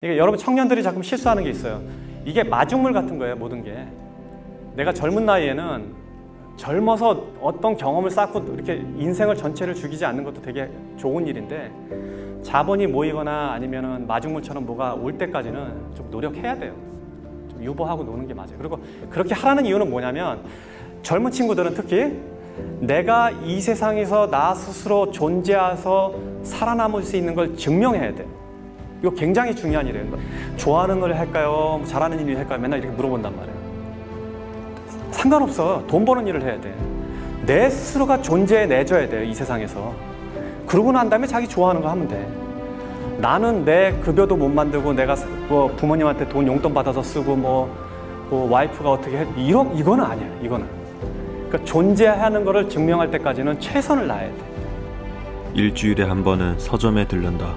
이게 여러분 청년들이 자꾸 실수하는 게 있어요. 이게 마중물 같은 거예요, 모든 게. 내가 젊은 나이에는 젊어서 어떤 경험을 쌓고 이렇게 인생을 전체를 죽이지 않는 것도 되게 좋은 일인데 자본이 모이거나 아니면은 마중물처럼 뭐가 올 때까지는 좀 노력해야 돼요. 좀 유보하고 노는 게 맞아요. 그리고 그렇게 하라는 이유는 뭐냐면 젊은 친구들은 특히 내가 이 세상에서 나 스스로 존재해서 살아남을 수 있는 걸 증명해야 돼요. 이거 굉장히 중요한 일이에요. 좋아하는 걸 할까요? 잘하는 일을 할까요? 맨날 이렇게 물어본단 말이에요. 상관없어. 돈 버는 일을 해야 돼. 내 스스로가 존재해내줘야 돼요, 이 세상에서. 그러고 난 다음에 자기 좋아하는 거 하면 돼. 나는 내 급여도 못 만들고 내가 뭐 부모님한테 돈 용돈 받아서 쓰고 뭐 와이프가 어떻게 해. 이거는 아니야, 이거는. 그러니까 존재하는 거를 증명할 때까지는 최선을 다해야 돼. 일주일에 한 번은 서점에 들른다.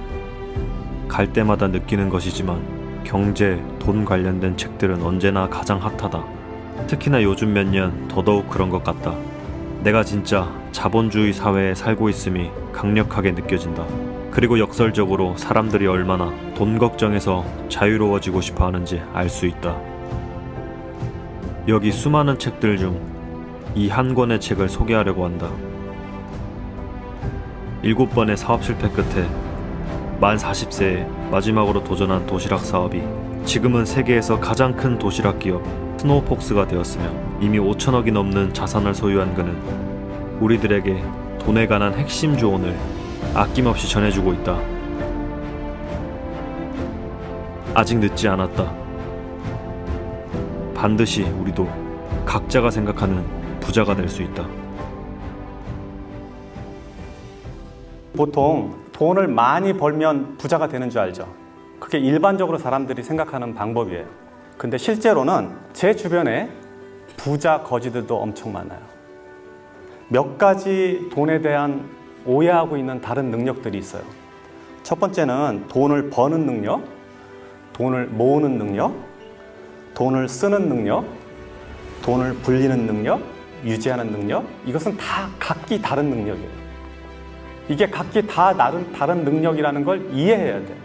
갈 때마다 느끼는 것이지만 경제, 돈 관련된 책들은 언제나 가장 핫하다. 특히나 요즘 몇 년 더더욱 그런 것 같다. 내가 진짜 자본주의 사회에 살고 있음이 강력하게 느껴진다. 그리고 역설적으로 사람들이 얼마나 돈 걱정에서 자유로워지고 싶어 하는지 알 수 있다. 여기 수많은 책들 중 이 한 권의 책을 소개하려고 한다. 7번의 사업 실패 끝에 만 40세에 마지막으로 도전한 도시락 사업이 지금은 세계에서 가장 큰 도시락 기업 스노우폭스가 되었으며 이미 5천억이 넘는 자산을 소유한 그는 우리들에게 돈에 관한 핵심 조언을 아낌없이 전해주고 있다. 아직 늦지 않았다. 반드시 우리도 각자가 생각하는 부자가 될 수 있다. 보통 돈을 많이 벌면 부자가 되는 줄 알죠? 그게 일반적으로 사람들이 생각하는 방법이에요. 근데 실제로는 제 주변에 부자 거지들도 엄청 많아요. 몇 가지 돈에 대한 오해하고 있는 다른 능력들이 있어요. 첫 번째는 돈을 버는 능력, 돈을 모으는 능력, 돈을 쓰는 능력, 돈을 불리는 능력, 유지하는 능력. 이것은 다 각기 다른 능력이에요. 이게 각기 다 다른 능력이라는 걸 이해해야 돼요.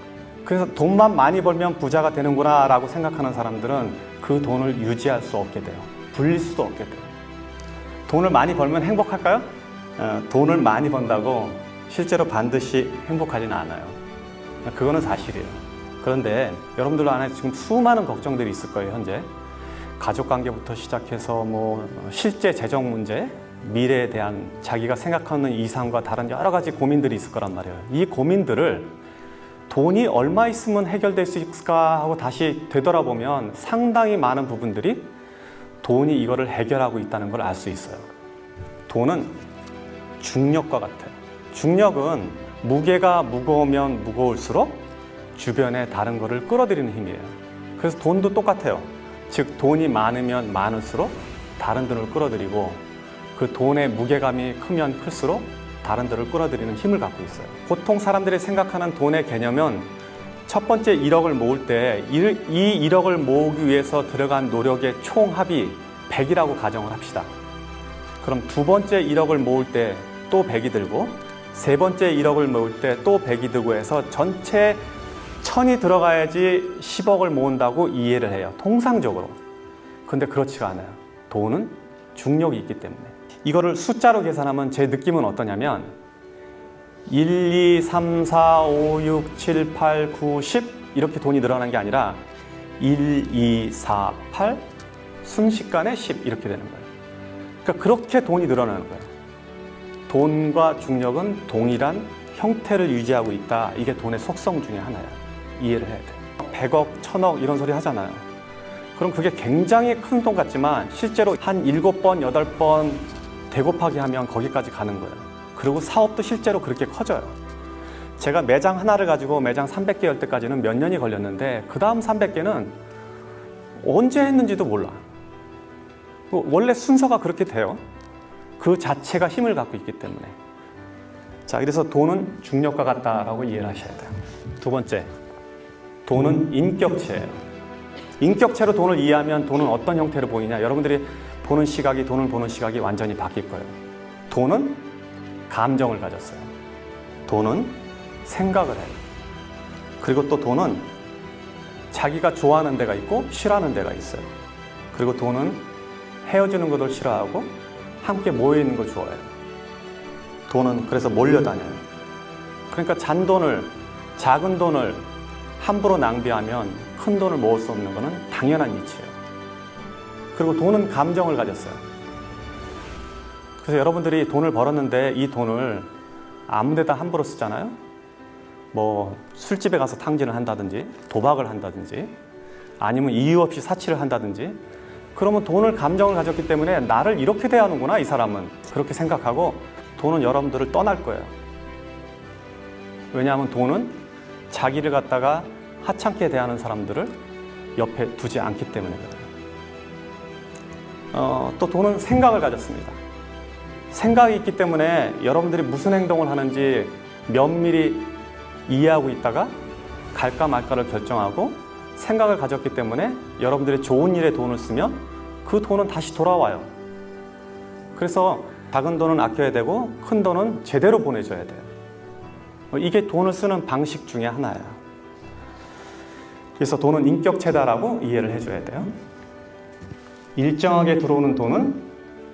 그래서 돈만 많이 벌면 부자가 되는구나 라고 생각하는 사람들은 그 돈을 유지할 수 없게 돼요. 불릴 수도 없게 돼요. 돈을 많이 벌면 행복할까요? 돈을 많이 번다고 실제로 반드시 행복하지는 않아요. 그거는 사실이에요. 그런데 여러분들 안에 지금 수많은 걱정들이 있을 거예요, 현재. 가족관계부터 시작해서 뭐 실제 재정 문제, 미래에 대한 자기가 생각하는 이상과 다른 여러 가지 고민들이 있을 거란 말이에요. 이 고민들을 돈이 얼마 있으면 해결될 수 있을까 하고 다시 되돌아보면 상당히 많은 부분들이 돈이 이거를 해결하고 있다는 걸 알 수 있어요. 돈은 중력과 같아요. 중력은 무게가 무거우면 무거울수록 주변에 다른 거를 끌어들이는 힘이에요. 그래서 돈도 똑같아요. 즉 돈이 많으면 많을수록 다른 돈을 끌어들이고 그 돈의 무게감이 크면 클수록 다른 데를 끌어들이는 힘을 갖고 있어요. 보통 사람들이 생각하는 돈의 개념은 첫 번째 1억을 모을 때 이 1억을 모으기 위해서 들어간 노력의 총합이 100이라고 가정을 합시다. 그럼 두 번째 1억을 모을 때 또 100이 들고 세 번째 1억을 모을 때 또 100이 들고 해서 전체 1000이 들어가야지 10억을 모은다고 이해를 해요. 통상적으로. 근데 그렇지가 않아요. 돈은 중력이 있기 때문에. 이거를 숫자로 계산하면 제 느낌은 어떠냐면 1, 2, 3, 4, 5, 6, 7, 8, 9, 10 이렇게 돈이 늘어나는 게 아니라 1, 2, 4, 8 순식간에 10 이렇게 되는 거예요. 그러니까 그렇게 돈이 늘어나는 거예요. 돈과 중력은 동일한 형태를 유지하고 있다. 이게 돈의 속성 중에 하나예요. 이해를 해야 돼요. 100억, 1000억 이런 소리 하잖아요. 그럼 그게 굉장히 큰 돈 같지만 실제로 한 7번, 8번 대곱하기 하면 거기까지 가는 거예요. 그리고 사업도 실제로 그렇게 커져요. 제가 매장 하나를 가지고 매장 300개 열 때까지는 몇 년이 걸렸는데 그 다음 300개는 언제 했는지도 몰라. 원래 순서가 그렇게 돼요. 그 자체가 힘을 갖고 있기 때문에. 자, 그래서 돈은 중력과 같다라고 이해를 하셔야 돼요. 두 번째, 돈은 인격체예요. 인격체로 돈을 이해하면 돈은 어떤 형태로 보이냐? 여러분들이 돈을 보는 시각이 완전히 바뀔 거예요. 돈은 감정을 가졌어요. 돈은 생각을 해요. 그리고 또 돈은 자기가 좋아하는 데가 있고 싫어하는 데가 있어요. 그리고 돈은 헤어지는 것을 싫어하고 함께 모여있는 걸 좋아해요. 돈은 그래서 몰려다녀요. 그러니까 잔돈을, 작은 돈을 함부로 낭비하면 큰 돈을 모을 수 없는 것은 당연한 이치예요. 그리고 돈은 감정을 가졌어요. 그래서 여러분들이 돈을 벌었는데 이 돈을 아무 데다 함부로 쓰잖아요. 뭐 술집에 가서 탕진을 한다든지 도박을 한다든지 아니면 이유 없이 사치를 한다든지, 그러면 돈을 감정을 가졌기 때문에 나를 이렇게 대하는구나 이 사람은, 그렇게 생각하고 돈은 여러분들을 떠날 거예요. 왜냐하면 돈은 자기를 갖다가 하찮게 대하는 사람들을 옆에 두지 않기 때문에 그래요. 또 돈은 생각을 가졌습니다. 생각이 있기 때문에 여러분들이 무슨 행동을 하는지 면밀히 이해하고 있다가 갈까 말까를 결정하고 생각을 가졌기 때문에 여러분들이 좋은 일에 돈을 쓰면 그 돈은 다시 돌아와요. 그래서 작은 돈은 아껴야 되고 큰 돈은 제대로 보내줘야 돼요. 이게 돈을 쓰는 방식 중에 하나예요. 그래서 돈은 인격체다라고 이해를 해줘야 돼요. 일정하게 들어오는 돈은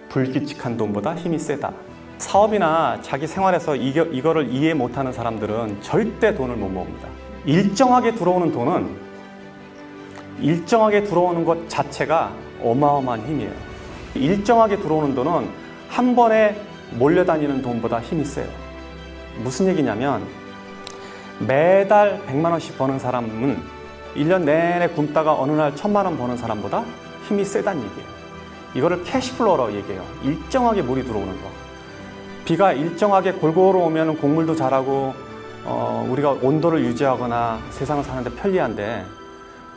불규칙한 돈보다 힘이 세다. 사업이나 자기 생활에서 이거를 이해 못하는 사람들은 절대 돈을 못 모읍니다. 일정하게 들어오는 돈은 일정하게 들어오는 것 자체가 어마어마한 힘이에요. 일정하게 들어오는 돈은 한 번에 몰려다니는 돈보다 힘이 세요. 무슨 얘기냐면 매달 100만 원씩 버는 사람은 1년 내내 굶다가 어느 날 1000만 원 버는 사람보다 힘이 세다는 얘기예요. 이거를 캐시플로우라고 얘기해요. 일정하게 물이 들어오는 거. 비가 일정하게 골고루 오면 곡물도 자라고 우리가 온도를 유지하거나 세상을 사는데 편리한데,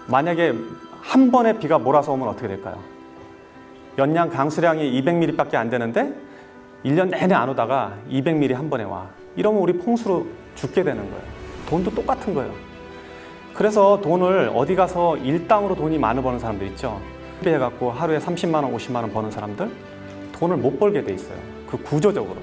만약에 한 번에 비가 몰아서 오면 어떻게 될까요? 연량 강수량이 200mm밖에 안 되는데 1년 내내 안 오다가 200mm 한 번에 와. 이러면 우리 풍수로 죽게 되는 거예요. 돈도 똑같은 거예요. 그래서 돈을 어디 가서 일당으로 돈이 많이 버는 사람들 있죠. 해갖고 하루에 30만 원, 50만 원 버는 사람들 돈을 못 벌게 돼 있어요. 그 구조적으로.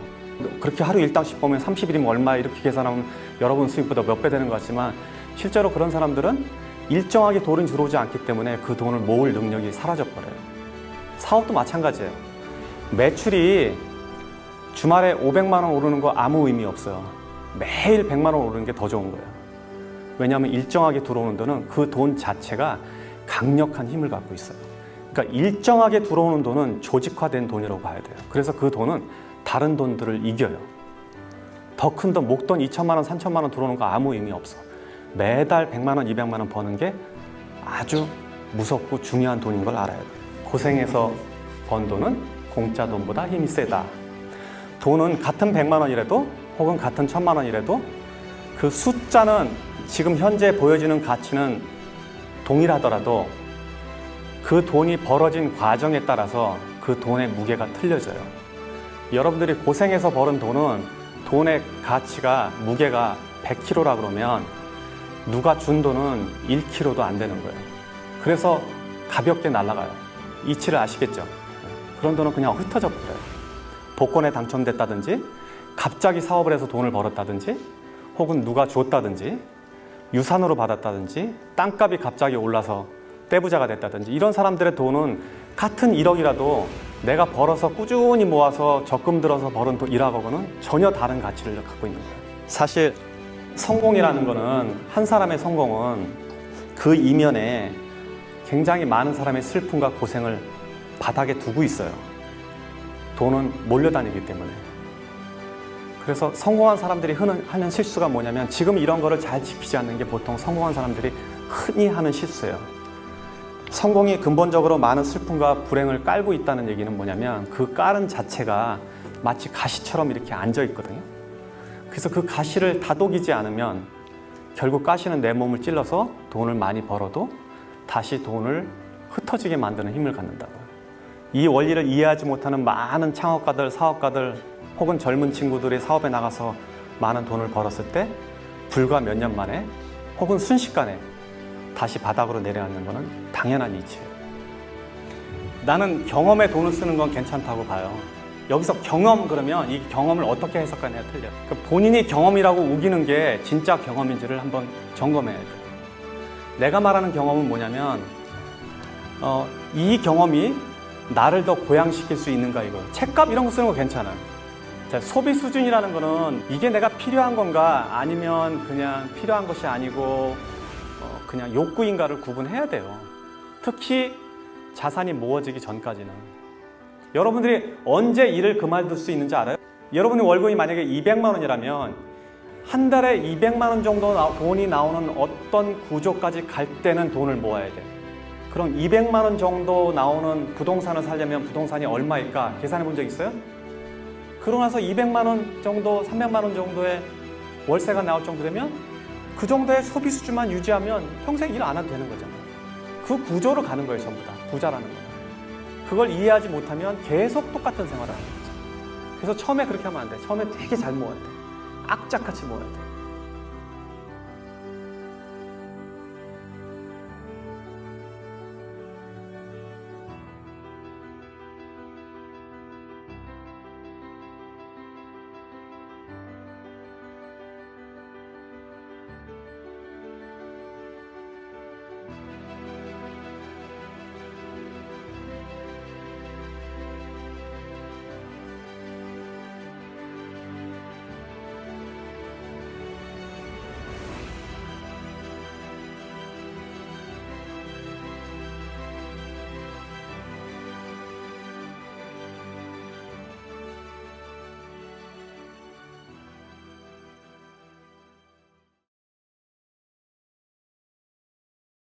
그렇게 하루 일당씩 보면 30일이면 얼마 이렇게 계산하면 여러분 수입보다 몇 배 되는 것 같지만, 실제로 그런 사람들은 일정하게 돈이 들어오지 않기 때문에 그 돈을 모을 능력이 사라져버려요. 사업도 마찬가지예요. 매출이 주말에 500만 원 오르는 거 아무 의미 없어요. 매일 100만 원 오르는 게 더 좋은 거예요. 왜냐하면 일정하게 들어오는 돈은 그 돈 자체가 강력한 힘을 갖고 있어요. 그러니까 일정하게 들어오는 돈은 조직화된 돈이라고 봐야 돼요. 그래서 그 돈은 다른 돈들을 이겨요. 더 큰 돈, 목돈 2천만 원, 3천만 원 들어오는 거 아무 의미 없어. 매달 100만 원, 200만 원 버는 게 아주 무섭고 중요한 돈인 걸 알아야 돼요. 고생해서 번 돈은 공짜 돈보다 힘이 세다. 돈은 같은 100만 원이라도 혹은 같은 1000만 원이라도 그 숫자는 지금 현재 보여지는 가치는 동일하더라도 그 돈이 벌어진 과정에 따라서 그 돈의 무게가 틀려져요. 여러분들이 고생해서 벌은 돈은 돈의 가치가, 무게가 100kg라 그러면 누가 준 돈은 1kg도 안 되는 거예요. 그래서 가볍게 날아가요. 이치를 아시겠죠? 그런 돈은 그냥 흩어져 버려요. 복권에 당첨됐다든지, 갑자기 사업을 해서 돈을 벌었다든지, 혹은 누가 줬다든지, 유산으로 받았다든지, 땅값이 갑자기 올라서 떼부자가 됐다든지, 이런 사람들의 돈은 같은 1억이라도 내가 벌어서 꾸준히 모아서 적금 들어서 벌은 돈이라고는 전혀 다른 가치를 갖고 있는 거예요. 사실 성공이라는 거는, 한 사람의 성공은 그 이면에 굉장히 많은 사람의 슬픔과 고생을 바닥에 두고 있어요. 돈은 몰려다니기 때문에. 그래서 성공한 사람들이 하는 실수가 뭐냐면, 지금 이런 거를 잘 지키지 않는 게 보통 성공한 사람들이 흔히 하는 실수예요. 성공이 근본적으로 많은 슬픔과 불행을 깔고 있다는 얘기는 뭐냐면, 그 깔은 자체가 마치 가시처럼 이렇게 앉아 있거든요. 그래서 그 가시를 다독이지 않으면 결국 가시는 내 몸을 찔러서 돈을 많이 벌어도 다시 돈을 흩어지게 만드는 힘을 갖는다고요. 이 원리를 이해하지 못하는 많은 창업가들, 사업가들 혹은 젊은 친구들이 사업에 나가서 많은 돈을 벌었을 때 불과 몇 년 만에 혹은 순식간에 다시 바닥으로 내려앉는 것은 당연한 이치예요. 나는 경험에 돈을 쓰는 건 괜찮다고 봐요. 여기서 경험 그러면 이 경험을 어떻게 해석하느냐 틀려요. 그러니까 본인이 경험이라고 우기는 게 진짜 경험인지를 한번 점검해야 돼요. 내가 말하는 경험은 뭐냐면 이 경험이 나를 더 고양시킬 수 있는가 이거. 책값 이런 거 쓰는 거 괜찮아요. 자, 소비 수준이라는 거는 이게 내가 필요한 건가 아니면 그냥 필요한 것이 아니고 그냥 욕구인가를 구분해야 돼요. 특히 자산이 모아지기 전까지는. 여러분들이 언제 일을 그만둘 수 있는지 알아요? 여러분의 월급이 만약에 200만 원이라면 한 달에 200만 원 정도 돈이 나오는 어떤 구조까지 갈 때는 돈을 모아야 돼. 그럼 200만 원 정도 나오는 부동산을 살려면 부동산이 얼마일까 계산해 본 적 있어요? 그러고 나서 200만 원 정도, 300만 원 정도의 월세가 나올 정도 되면 그 정도의 소비 수준만 유지하면 평생 일 안 해도 되는 거잖아요. 그 구조로 가는 거예요, 전부 다. 부자라는 거. 그걸 이해하지 못하면 계속 똑같은 생활을 하는 거죠. 그래서 처음에 그렇게 하면 안 돼. 처음에 되게 잘 모아야 돼. 악착같이 모아야 돼.